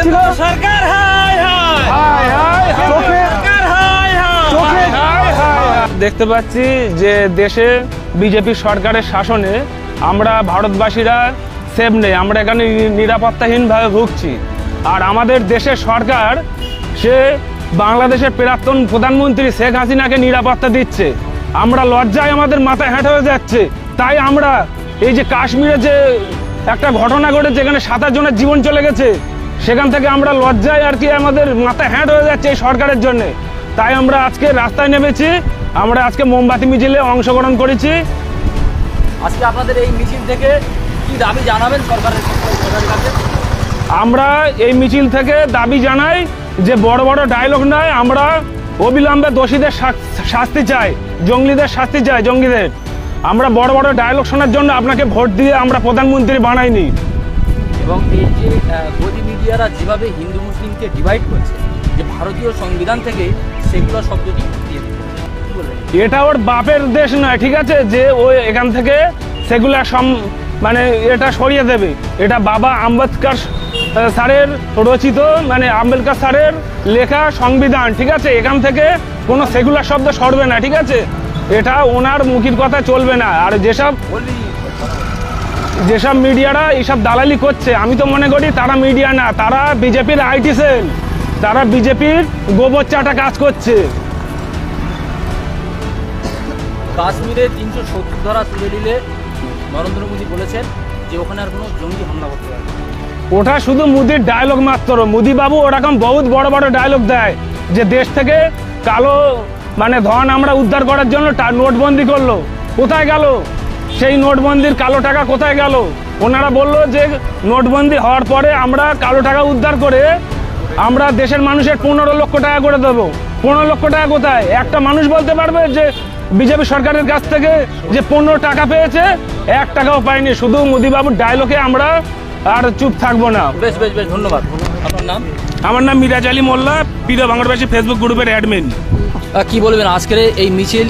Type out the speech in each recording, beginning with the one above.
ছিল সরকার দেখতে পাচ্ছি যে দেশে বিজেপি সরকারের শাসনে আমরা ভারতবাসীরা সেফ নেই, আমরা এখানে নিরাপত্তাহীনভাবে ভুগছি। আর আমাদের দেশের সরকার সে বাংলাদেশের প্রাক্তন প্রধানমন্ত্রী শেখ হাসিনাকে নিরাপত্তা দিচ্ছে। আমরা লজ্জায় আমাদের মাথায় হ্যাট হয়ে যাচ্ছে। তাই আমরা এই যে কাশ্মীরে যে একটা ঘটনা ঘটেছে, যেখানে 27 জনের জীবন চলে গেছে, সেখান থেকে আমরা লজ্জায় আর কি আমাদের মাথায় হ্যাট হয়ে যাচ্ছে এই সরকারের জন্য। তাই আমরা আজকে রাস্তায় নেমেছি, আমরা আজকে মোমবাতি মিছিলে অংশগ্রহণ করেছি। আজকে আপনাদের এই মিছিল থেকে কি দাবি জানাবেন সরকারের কাছে? আমরা এই মিছিল থেকে দাবি জানাই যে বড় বড় ডায়লগ নয়, আমরা অবিলম্বে দোষীদের শাস্তি চাই, জঙ্গিদের শাস্তি চাই, জঙ্গিদের। আমরা বড় বড় ডায়লগ শোনার জন্য আপনাকে ভোট দিয়ে আমরা প্রধানমন্ত্রী বানাইনি। এবং এই যে গদি মিডিয়ারা যেভাবে হিন্দু মুসলিমকে ডিভাইড করছে, যে ভারতীয় সংবিধান থেকে সেগুলো শব্দটি দিয়ে দিচ্ছে, এটা ওর বাপের দেশ নয়, ঠিক আছে, যে ও এখান থেকে সেগুলা মানে এটা সরিয়ে দেবে। এটা বাবা আম্বেদকর স্যারের রচিত, মানে আম্বেদকর স্যারের লেখা সংবিধান, ঠিক আছে। এখান থেকে কোনো সেগুলার শব্দ সরবে না, ঠিক আছে। এটা ওনার মুখের কথা চলবে না। আর যেসব মিডিয়ারা এইসব দালালি করছে, আমি তো মনে করি তারা মিডিয়া না, তারা বিজেপির আইটি সেল, তারা বিজেপির গোবর চাটা কাজ করছে। কাশ্মীরে 370 ধারা তুলে দিলে নরেন্দ্র মোদী বলেছেন যে ওখানে আর কোনো জঙ্গি হামলা করতে পারবে। ওটা শুধু মোদির ডায়লগ মাত্র। মোদি বাবু ওরকম বহুত বড় বড় ডায়লগ দেয় যে দেশ থেকে কালো মানে ধন আমরা উদ্ধার করার জন্য নোটবন্দি করলো। কোথায় গেল সেই নোটবন্দির কালো টাকা, কোথায় গেল? ওনারা বললো যে নোটবন্দি হওয়ার পরে আমরা কালো টাকা উদ্ধার করে আমরা দেশের মানুষের 15 লক্ষ টাকা করে দেবো। 15 লক্ষ টাকা কোথায়? একটা মানুষ বলতে পারবে যে বিজেপি সরকারের কাছ থেকে যে 15 টাকা পেয়েছে? 1 টাকাও পাইনি। শুধু মোদিবাবুর ডায়লগে আমরা আর চুপ থাকবো না। বেশ বেশ বেশ, ধন্যবাদ। আপনার নাম? আমার নাম মিরাজ আলী মোল্লা, প্রিয় বাংলাদেশী ফেসবুক গ্রুপের অ্যাডমিন। কি বলবেন আজকের এই মিছিল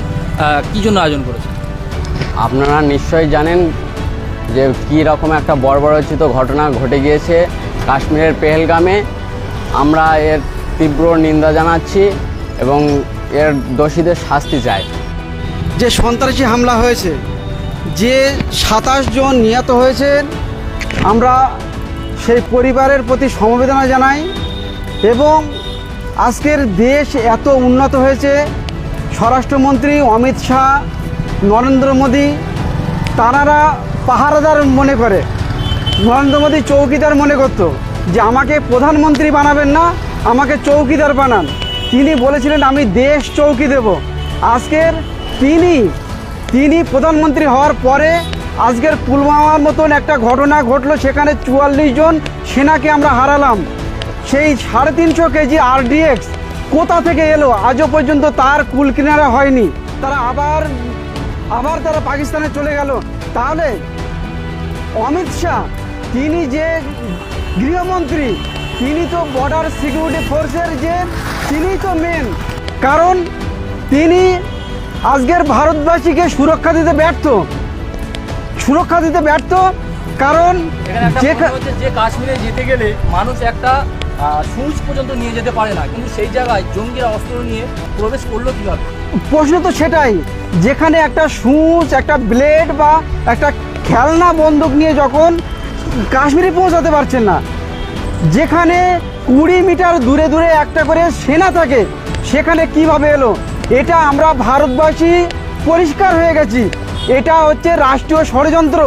কি জন্য আয়োজন করেছে? আপনারা নিশ্চয়ই জানেন যে কী রকম একটা বর্বরোচিত ঘটনা ঘটে গিয়েছে কাশ্মীরের পেহেলগামে। আমরা এর তীব্র নিন্দা জানাচ্ছি এবং এর দোষীদের শাস্তি চাই। যে সন্ত্রাসী হামলা হয়েছে, যে 27 জন নিহত হয়েছেন, আমরা সেই পরিবারের প্রতি সমবেদনা জানাই। এবং আজকের দেশ এত উন্নত হয়েছে, স্বরাষ্ট্রমন্ত্রী অমিত শাহ, নরেন্দ্র মোদী, তাঁরা পাহারাদার মনে করে, নরেন্দ্র মোদী চৌকিদার মনে করত যে আমাকে প্রধানমন্ত্রী বানাবেন না, আমাকে চৌকিদার বানান। তিনি বলেছিলেন আমি দেশ চৌকি দেব। আজকের তিনি প্রধানমন্ত্রী হওয়ার পরে আজকের পুলওয়ামার মতন একটা ঘটনা ঘটলো, সেখানে 44 জন সেনাকে আমরা হারালাম। সেই 350 কেজি RDX কোথা থেকে এলো আজও পর্যন্ত তার কুল কিনারা হয়নি। তারা আবার তারা পাকিস্তানে চলে গেল। তাহলে অমিত শাহ, তিনি যে গৃহমন্ত্রী, তিনি তো বর্ডার সিকিউরিটি ফোর্সের তিনি তো মেন, কারণ তিনি আজকের ভারতবাসীকে সুরক্ষা দিতে ব্যর্থ। কারণ যে কাশ্মীরে যেতে গেলে মানুষ একটা সুচ পর্যন্ত নিয়ে যেতে পারে না, কিন্তু সেই জায়গায় জঙ্গিরা অস্ত্র নিয়ে প্রবেশ করলো কীভাবে? প্রশ্ন তো সেটাই, যেখানে একটা সুচ, একটা ব্লেড বা একটা খেলনা বন্দুক নিয়ে যখন কাশ্মীরে পৌঁছাতে পারছেন না, যেখানে 20 মিটার দূরে দূরে একটা করে সেনা থাকে, সেখানে কিভাবে এলো? এটা আমরা ভারতবাসী পরিষ্কার হয়ে গেছি, এটা হচ্ছে রাষ্ট্রীয় ষড়যন্ত্র।